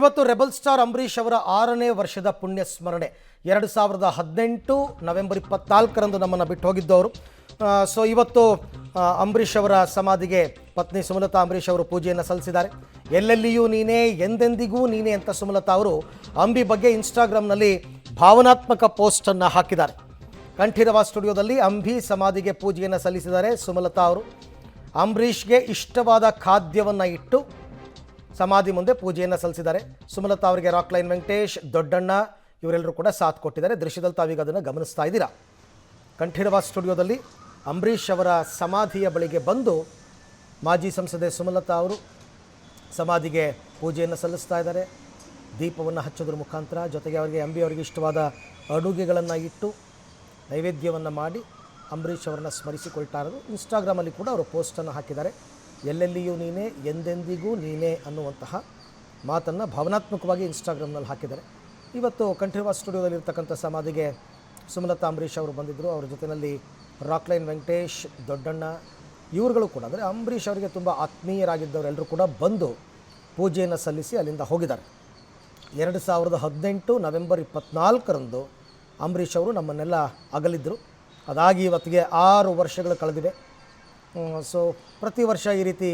ಇವತ್ತು rebel star Ambareesh ಅವರ 6ನೇ ವರ್ಷದ ಪುಣ್ಯ ಸ್ಮರಣೆ. 2018 ನವೆಂಬರ್ 24ರಂದು ನಮ್ಮನ್ನು ಬಿಟ್ಟು ಹೋಗಿದ್ದವರು. ಸೊ ಇವತ್ತು ಅಂಬರೀಷ್ ಅವರ ಸಮಾಧಿಗೆ ಪತ್ನಿ ಸುಮಲತಾ ಅಂಬರೀಷ್ ಅವರು ಪೂಜೆಯನ್ನು ಸಲ್ಲಿಸಿದ್ದಾರೆ. ಎಲ್ಲೆಲ್ಲಿಯೂ ನೀನೇ, ಎಂದೆಂದಿಗೂ ನೀನೇ ಅಂತ ಸುಮಲತಾ ಅವರು ಅಂಬಿ ಬಗ್ಗೆ ಇನ್ಸ್ಟಾಗ್ರಾಮ್ನಲ್ಲಿ ಭಾವನಾತ್ಮಕ ಪೋಸ್ಟನ್ನು ಹಾಕಿದ್ದಾರೆ. ಕಂಠೀರವ ಸ್ಟುಡಿಯೋದಲ್ಲಿ ಅಂಬಿ ಸಮಾಧಿಗೆ ಪೂಜೆಯನ್ನು ಸಲ್ಲಿಸಿದ್ದಾರೆ ಸುಮಲತಾ ಅವರು. ಅಂಬರೀಷ್ಗೆ ಇಷ್ಟವಾದ ಖಾದ್ಯವನ್ನು ಇಟ್ಟು ಸಮಾಧಿ ಮುಂದೆ ಪೂಜೆಯನ್ನು ಸಲ್ಲಿಸಿದ್ದಾರೆ. ಸುಮಲತಾ ಅವರಿಗೆ ರಾಕ್ಲೈನ್ ವೆಂಕಟೇಶ್, ದೊಡ್ಡಣ್ಣ ಇವರೆಲ್ಲರೂ ಕೂಡ ಸಾಥ್ ಕೊಟ್ಟಿದ್ದಾರೆ. ದೃಶ್ಯದಲ್ಲಿ ತಾವೀಗ ಅದನ್ನು ಗಮನಿಸ್ತಾ ಇದ್ದೀರಾ. ಕಂಠೀರವ ಸ್ಟುಡಿಯೋದಲ್ಲಿ ಅಂಬರೀಷ್ ಅವರ ಸಮಾಧಿಯ ಬಳಿಗೆ ಬಂದು ಮಾಜಿ ಸಂಸದೆ ಸುಮಲತಾ ಅವರು ಸಮಾಧಿಗೆ ಪೂಜೆಯನ್ನು ಸಲ್ಲಿಸ್ತಾ ಇದ್ದಾರೆ. ದೀಪವನ್ನು ಹಚ್ಚೋದ್ರ ಮುಖಾಂತರ, ಜೊತೆಗೆ ಅವರಿಗೆ ಅಂಬಿ ಅವರಿಗೆ ಇಷ್ಟವಾದ ಅಡುಗೆಗಳನ್ನು ಇಟ್ಟು ನೈವೇದ್ಯವನ್ನು ಮಾಡಿ ಅಂಬರೀಷ್ ಅವರನ್ನು ಸ್ಮರಿಸಿಕೊಳ್ತಾ ಇರೋದು. ಇನ್ಸ್ಟಾಗ್ರಾಮಲ್ಲಿ ಕೂಡ ಅವರು ಪೋಸ್ಟನ್ನು ಹಾಕಿದ್ದಾರೆ. ಎಲ್ಲೆಲ್ಲಿಯೂ ನೀನೇ, ಎಂದೆಂದಿಗೂ ನೀನೇ ಅನ್ನುವಂತಹ ಮಾತನ್ನು ಭಾವನಾತ್ಮಕವಾಗಿ ಇನ್ಸ್ಟಾಗ್ರಾಮ್ನಲ್ಲಿ ಹಾಕಿದ್ದಾರೆ. ಇವತ್ತು ಕಂಠೀರವ ಸ್ಟುಡಿಯೋದಲ್ಲಿರ್ತಕ್ಕಂಥ ಸಮಾಧಿಗೆ ಸುಮಲತಾ ಅಂಬರೀಷ್ ಅವರು ಬಂದಿದ್ದರು. ಅವರ ಜೊತೆಯಲ್ಲಿ ರಾಕ್ಲೈನ್ ವೆಂಕಟೇಶ್, ದೊಡ್ಡಣ್ಣ ಇವರುಗಳು ಕೂಡ, ಅಂದರೆ ಅಂಬರೀಷ್ ಅವರಿಗೆ ತುಂಬ ಆತ್ಮೀಯರಾಗಿದ್ದವರೆಲ್ಲರೂ ಕೂಡ ಬಂದು ಪೂಜೆಯನ್ನು ಸಲ್ಲಿಸಿ ಅಲ್ಲಿಂದ ಹೋಗಿದ್ದಾರೆ. 2018 ನವೆಂಬರ್ 24ರಂದು ಅಂಬರೀಷ್ ಅವರು ನಮ್ಮನ್ನೆಲ್ಲ ಅಗಲಿದ್ದರು. ಅದಾಗಿ ಇವತ್ತಿಗೆ 6 ವರ್ಷಗಳು ಕಳೆದಿವೆ. ಸೊ ಪ್ರತಿ ವರ್ಷ ಈ ರೀತಿ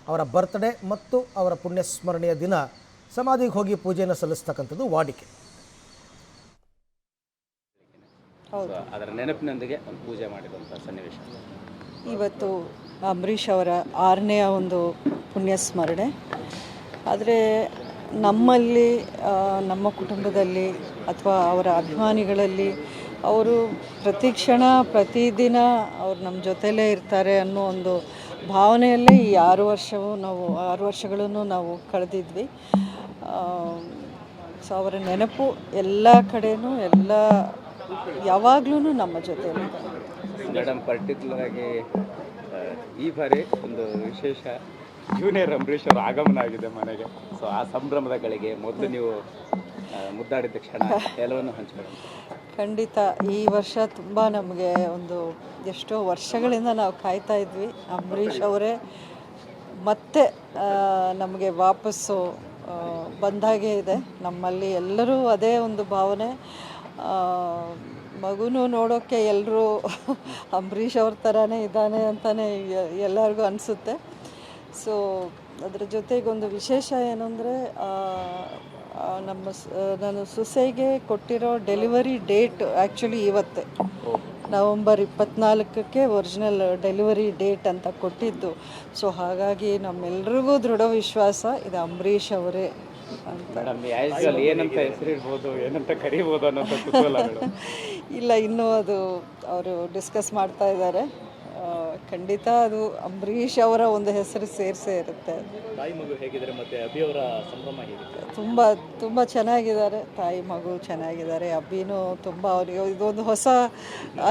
ಅವರ ಬರ್ತ್ಡೇ ಮತ್ತು ಅವರ ಪುಣ್ಯಸ್ಮರಣೆಯ ದಿನ ಸಮಾಧಿಗೆ ಹೋಗಿ ಪೂಜೆಯನ್ನು ಸಲ್ಲಿಸ್ತಕ್ಕಂಥದ್ದು ವಾಡಿಕೆ. ಹೌದು, ಅದರ ನೆನಪಿನೊಂದಿಗೆ ಒಂದು ಪೂಜೆ ಮಾಡಿದಂಥ ಸನ್ನಿವೇಶ ಇವತ್ತು ಅಂಬರೀಷ್ ಅವರ 6ನೇ ಒಂದು ಪುಣ್ಯಸ್ಮರಣೆ. ಆದರೆ ನಮ್ಮಲ್ಲಿ, ನಮ್ಮ ಕುಟುಂಬದಲ್ಲಿ ಅಥವಾ ಅವರ ಅಭಿಮಾನಿಗಳಲ್ಲಿ ಅವರು ಪ್ರತಿ ಕ್ಷಣ ಪ್ರತಿದಿನ ಅವ್ರು ನಮ್ಮ ಜೊತೆಲೇ ಇರ್ತಾರೆ ಅನ್ನೋ ಒಂದು ಭಾವನೆಯಲ್ಲೇ ಈ 6 ವರ್ಷಗಳನ್ನು ನಾವು ಕಳೆದಿದ್ವಿ. ಸೊ ಅವರ ನೆನಪು ಎಲ್ಲ ಕಡೆನೂ, ಯಾವಾಗಲೂ ನಮ್ಮ ಜೊತೆಯಲ್ಲಿ. ಮೇಡಮ್, ಪರ್ಟಿಕ್ಯುಲರ್ ಆಗಿ ಈ ಬಾರಿ ಒಂದು ವಿಶೇಷ ಜೂನಿಯರ್ ಅಂಬರೀಷ್ ಅವರ ಆಗಮನ ಆಗಿದೆ ಮನೆಗೆ. ಸೊ ಆ ಸಂಭ್ರಮದ ಗಳಿಗೆ ಮೊದಲು ನೀವು ಮುದ್ದಾಡಿದ ಕ್ಷಣ ಎಲ್ಲವನ್ನು ಹಂಚ್ಕೊಳ್ಳಿ. ಖಂಡಿತ ಈ ವರ್ಷ ತುಂಬ ನಮಗೆ ಒಂದು ಎಷ್ಟೋ ವರ್ಷಗಳಿಂದ ನಾವು ಕಾಯ್ತಾ ಇದ್ವಿ. ಅಂಬರೀಷ್ ಅವರೇ ಮತ್ತೆ ನಮಗೆ ವಾಪಸ್ಸು ಬಂದಾಗೆ ಇದೆ. ನಮ್ಮಲ್ಲಿ ಎಲ್ಲರೂ ಅದೇ ಒಂದು ಭಾವನೆ. ಮಗುನೂ ನೋಡೋಕ್ಕೆ ಎಲ್ಲರೂ ಅಂಬರೀಷ್ ಅವ್ರ ಥರನೇ ಇದ್ದಾನೆ ಅಂತಲೇ ಎಲ್ಲರಿಗೂ ಅನಿಸುತ್ತೆ. ಸೊ ಅದರ ಜೊತೆಗೊಂದು ವಿಶೇಷ ಏನು ಅಂದರೆ, ನಾನು ಸೊಸೆಗೆ ಕೊಟ್ಟಿರೋ ಡೆಲಿವರಿ ಡೇಟ್ ಆ್ಯಕ್ಚುಲಿ ಇವತ್ತೇ, ನವಂಬರ್ 24ಕ್ಕೆ ಒರಿಜಿನಲ್ ಡೆಲಿವರಿ ಡೇಟ್ ಅಂತ ಕೊಟ್ಟಿದ್ದು. ಸೊ ಹಾಗಾಗಿ ನಮ್ಮೆಲ್ರಿಗೂ ದೃಢ ವಿಶ್ವಾಸ ಇದು ಅಂಬರೀಷ್ ಅವರೇ ಅಂತ. ಏನಂತ ಹೆಸರಿಡ್ಬೋದು, ಏನಂತ ಕರಿಬೋದು ಅನ್ನೋದು ಕುತೂಹಲ. ಇಲ್ಲ, ಇನ್ನೂ ಅದು ಅವರು ಡಿಸ್ಕಸ್ ಮಾಡ್ತಾ ಇದ್ದಾರೆ. ಖಂಡಿತ ಅದು ಅಂಬರೀಷ್ ಅವರ ಒಂದು ಹೆಸರು ಸೇರಿಸೇ ಇರುತ್ತೆ. ತಾಯಿ ಮಗು ಹೇಗಿದ್ದಾರೆ, ಮತ್ತು ಅಭಿ ಅವರ ಸಂಭ್ರಮ ಹೇಗಿದೆ? ತುಂಬ ಚೆನ್ನಾಗಿದ್ದಾರೆ. ತಾಯಿ ಮಗು ಚೆನ್ನಾಗಿದ್ದಾರೆ. ಅಭಿನೂ ತುಂಬ, ಅವನಿಗೆ ಇದೊಂದು ಹೊಸ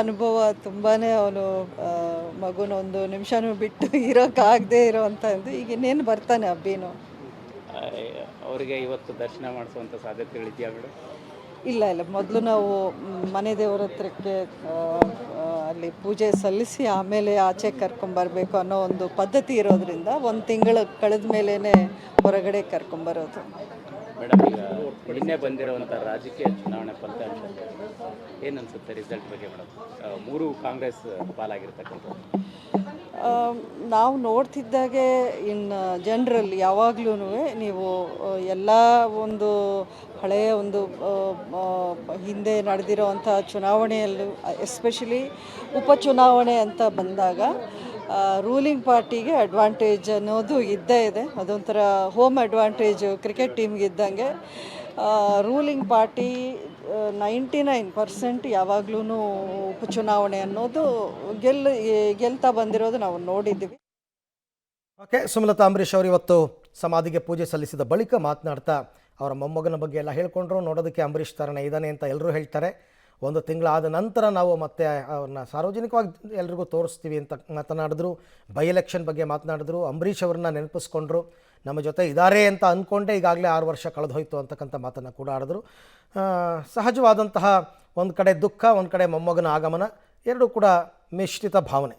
ಅನುಭವ. ತುಂಬಾ ಅವನು ಮಗುನ ಒಂದು ನಿಮಿಷನೂ ಬಿಟ್ಟು ಇರೋಕ್ಕಾಗದೇ ಇರೋವಂಥದ್ದು. ಈಗ ಇನ್ನೇನು ಬರ್ತಾನೆ ಅಭಿನೂ. ಅವರಿಗೆ ಇವತ್ತು ದರ್ಶನ ಮಾಡಿಸುವಂಥ ಸಾಧ್ಯತೆಗಳಿದೆಯಾ ಮೇಡಮ್? ಇಲ್ಲ, ಮೊದಲು ನಾವು ಮನೆ ದೇವರ ಹತ್ರಕ್ಕೆ ಅಲ್ಲಿ ಪೂಜೆ ಸಲ್ಲಿಸಿ ಆಮೇಲೆ ಆಚೆ ಕರ್ಕೊಂಬರ್ಬೇಕು ಅನ್ನೋ ಒಂದು ಪದ್ಧತಿ ಇರೋದ್ರಿಂದ 1 ತಿಂಗಳು ಕಳೆದ ಮೇಲೇ ಹೊರಗಡೆ ಕರ್ಕೊಂಬರೋದು. ಮೇಡಮ್, ಈಗ ನಿನ್ನೆ ಬಂದಿರುವಂಥ ರಾಜಕೀಯ ಚುನಾವಣೆ ಫಲಿತಾಂಶ ಏನು ಅನಿಸುತ್ತೆ ರಿಸಲ್ಟ್ ಬಗ್ಗೆ ಮೇಡಮ್? 3 ಕಾಂಗ್ರೆಸ್ ಪಾಲಾಗಿರ್ತಕ್ಕಂಥದ್ದು ನಾವು ನೋಡ್ತಿದ್ದಾಗೆ ಜನರಲ್ಲಿ ಯಾವಾಗಲೂ ನೀವು ಎಲ್ಲ ಒಂದು ಹಳೆಯ ಒಂದು ಹಿಂದೆ ನಡೆದಿರೋವಂಥ ಚುನಾವಣೆಯಲ್ಲೂ ಎಸ್ಪೆಷಲಿ ಉಪಚುನಾವಣೆ ಅಂತ ಬಂದಾಗ ರೂಲಿಂಗ್ ಪಾರ್ಟಿಗೆ ಅಡ್ವಾಂಟೇಜ್ ಅನ್ನೋದು ಇದ್ದೇ ಇದೆ. ಅದೊಂಥರ ಹೋಮ್ ಅಡ್ವಾಂಟೇಜ್ ಕ್ರಿಕೆಟ್ ಟೀಮ್ಗೆ ಇದ್ದಂಗೆ. ರೂಲಿಂಗ್ ಪಾರ್ಟಿ 99% ಯಾವಾಗಲೂ ಉಪಚುನಾವಣೆ ಅನ್ನೋದು ಗೆಲ್ತಾ ಬಂದಿರೋದು ನಾವು ನೋಡಿದ್ದೀವಿ. ಓಕೆ, ಸುಮಲತಾ ಅಂಬರೀಷ್ ಅವರು ಇವತ್ತು ಸಮಾಧಿಗೆ ಪೂಜೆ ಸಲ್ಲಿಸಿದ ಬಳಿಕ ಮಾತನಾಡ್ತಾ ಅವರ ಮೊಮ್ಮಗನ ಬಗ್ಗೆ ಎಲ್ಲ ಹೇಳ್ಕೊಂಡ್ರು. ನೋಡೋದಕ್ಕೆ ಅಂಬರೀಷ್ ಥರನೇ ಇದ್ದಾನೆ ಅಂತ ಎಲ್ಲರೂ ಹೇಳ್ತಾರೆ. 1 ತಿಂಗಳಾದ ನಂತರ ನಾವು ಮತ್ತೆ ಅವ್ರನ್ನ ಸಾರ್ವಜನಿಕವಾಗಿ ಎಲ್ರಿಗೂ ತೋರಿಸ್ತೀವಿ ಅಂತ ಮಾತನಾಡಿದ್ರು. ಬೈ ಎಲೆಕ್ಷನ್ ಬಗ್ಗೆ ಮಾತನಾಡಿದ್ರು. ಅಂಬರೀಷ್ ಅವ್ರನ್ನ ನೆನಪಿಸ್ಕೊಂಡ್ರು. ನಮ್ಮ ಜೊತೆ ಇದ್ದಾರೆ ಅಂತ ಅಂದ್ಕೊಂಡೆ ಈಗಾಗಲೇ 6 ವರ್ಷ ಕಳೆದು ಹೋಯಿತು ಅಂತಕ್ಕಂಥ ಮಾತನ್ನು ಕೂಡ ಆಡಿದ್ರು. ಸಹಜವಾದಂತಹ ಒಂದು ಕಡೆ ದುಃಖ, ಒಂದು ಕಡೆ ಮೊಮ್ಮಗನ ಆಗಮನ, ಎರಡೂ ಕೂಡ ಮಿಶ್ರಿತ ಭಾವನೆ.